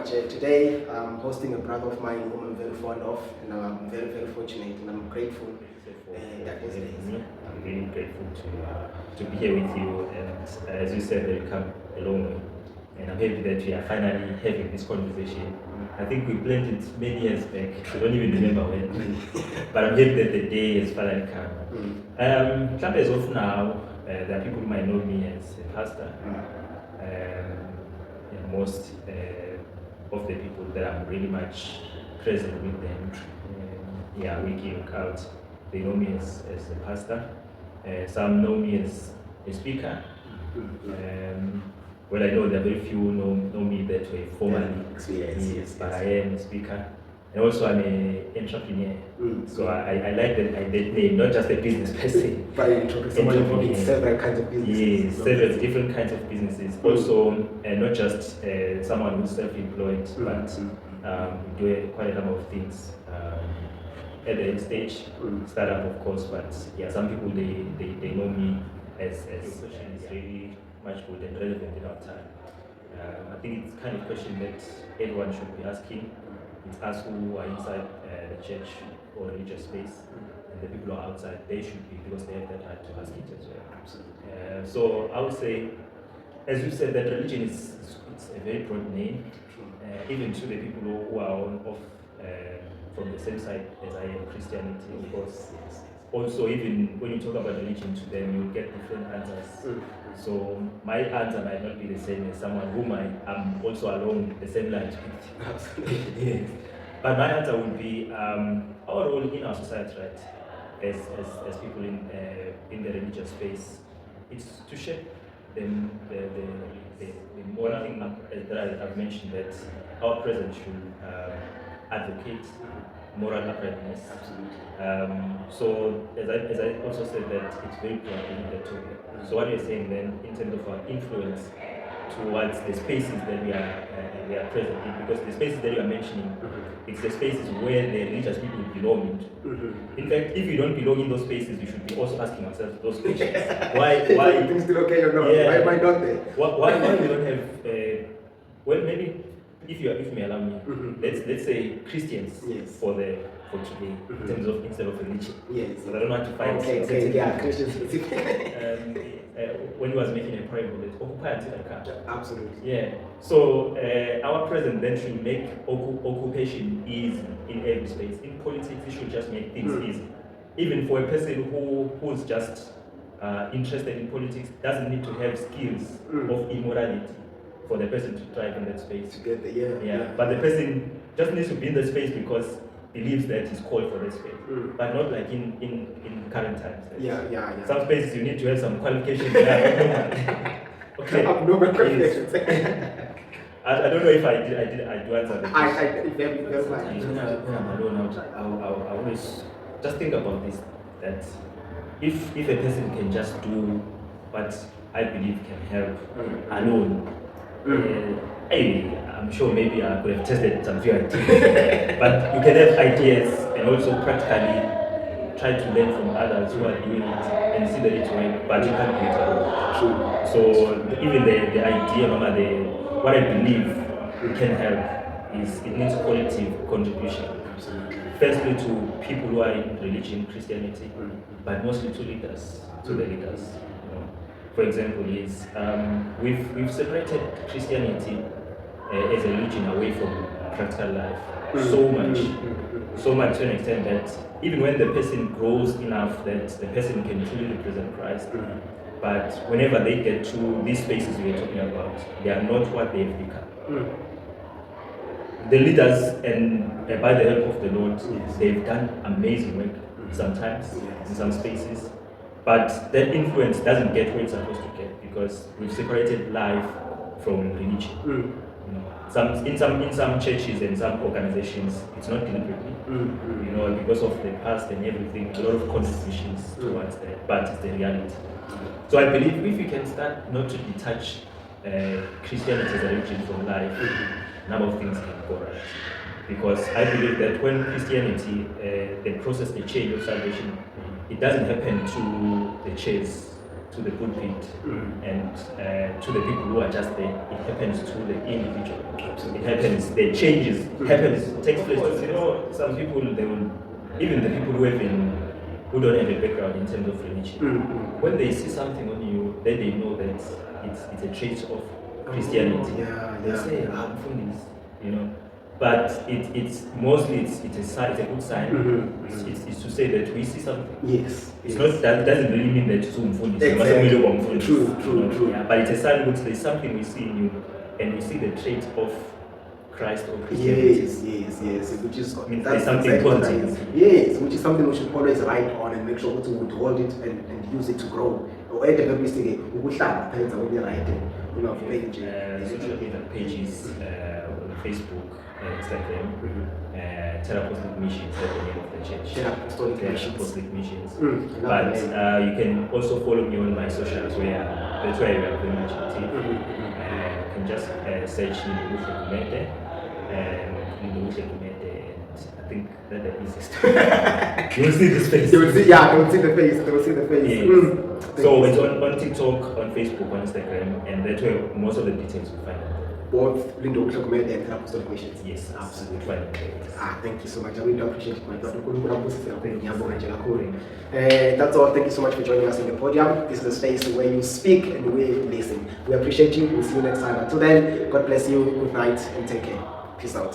much. Today I'm hosting a brother of mine whom I'm very fond of, and I'm very, very fortunate, and I'm grateful that he's there. I'm really grateful to be here with you, and as you said, we've come a long way. And I'm happy that we are finally having this conversation. I think we planned it many years back. I don't even remember when, but I'm happy that the day has finally come. As of now, there are people who might know me as a pastor. And most of the people that I'm really much present with them, week in, week out, they know me as a pastor. Some know me as a speaker. Well, I know there are very few who know me that way formally, yes, but I am a speaker. And also I'm an entrepreneur. So I like that name, not just a business person. But someone involved in several kinds of businesses. Yes, several different kinds of businesses. Also, not just someone who's self-employed, but we do quite a number of things. At the stage, startup of course, but yeah, some people they know me as is really much good and relevant in our time. I think it's kind of question that everyone should be asking. It's us who are inside the church or religious space, and the people who are outside, they should be, because they have that right to ask it as well. Absolutely. So I would say, as you said, that religion it's a very broad name, even to the people who are off from the same side as I am, Christianity, of course. Also, even when you talk about religion to them, you get different answers. So my answer might not be the same as someone whom I'm also along the same lines with. Absolutely. Yes. But my answer would be our role in our society, right? As people in the religious space, it's to shape the moral thing that I've mentioned, that our presence should advocate moral uprightness. Absolutely. So as I also said, that it's very important in the topic. So what you're saying then, in terms of our influence towards the spaces that we are present in, because the spaces that you are mentioning, it's the spaces where the religious people belong into. In fact, if you don't belong in those spaces, you should be also asking yourself those questions. Why things still okay or not? Yeah, why am I not there? Why we don't have well, maybe if you may allow me, let's say Christians for today, in terms of instead of religion. Yes. But I don't want to find Christians. when he was making a parable, that occupy until I come. Absolutely. Yeah. So our presence then should make occupation easy in every space. In politics, it should just make things easy. Even for a person who's just interested in politics, doesn't need to have skills of immorality for the person to thrive in that space. Together, But the person just needs to be in the space because believes that he's called for that space. But not like in current times. Some spaces you need to have some qualifications. Okay. Abnormal qualifications. I don't know if I do answer the question. Very much. I always just think about this, that if a person can just do what I believe can help alone, I'm sure maybe I could have tested some few ideas, but you can have ideas and also practically try to learn from others who are doing it and see that it's working, but you can't do it alone. So even the idea, what I believe can help is it needs collective contribution. Firstly to people who are in religion, Christianity, but mostly to leaders, to the leaders. For example, is we've separated Christianity as a religion away from practical life so much to an extent that even when the person grows enough that the person can truly represent Christ, but whenever they get to these spaces we are talking about, they are not what they've become. The leaders, and by the help of the Lord, they've done amazing work sometimes in some spaces. But that influence doesn't get where it's supposed to get because we've separated life from religion. In some churches and some organizations, it's not deliberately. Because of the past and everything, a lot of contributions towards that, but it's the reality. So I believe if we can start not to detach Christianity as a religion from life, a number of things can go right. Because I believe that when Christianity, the process, the change of salvation, it doesn't happen to the chairs to the pulpit and to the people who are just there. It happens to the individual. It happens. The changes happens. Takes place. You know, some people they will, even the people who don't have a background in terms of religion, when they see something on you, then they know that it's a trait of Christianity. They say, "I'm from this," you know. But it's mostly it's a sign, it's a good sign. It's to say that we see something. Yes. It's not that it doesn't really mean that it's Exactly. True. Yeah, but it's a sign that there's something we see in you, and we see the trait of Christ or Christianity. Yes. Which is there's something positive. Yes, which is something we should always write on and make sure that we would hold it and use it to grow. Or at the very least, we write page. Social media pages on Facebook, Instagram, Apostolic Missions, that's the name of the church. Apostolic Missions. But you can also follow me on my socials where that's where we are very much active. You can just search Lindubuhle Kumete and I think that's the easiest. You will see this face. They will see the face. Yes. So it's on TikTok, on Facebook, on Instagram, and that's where most of the details you find. Both Lindubuhle Kumete and Apostolic Missions. Yes, absolutely. Thank you so much. I really appreciate it, my brother. That's all. Thank you so much for joining us in the podium. This is the space where you speak and we listen. We appreciate you. We'll see you next time. Until then, God bless you. Good night and take care. Peace out.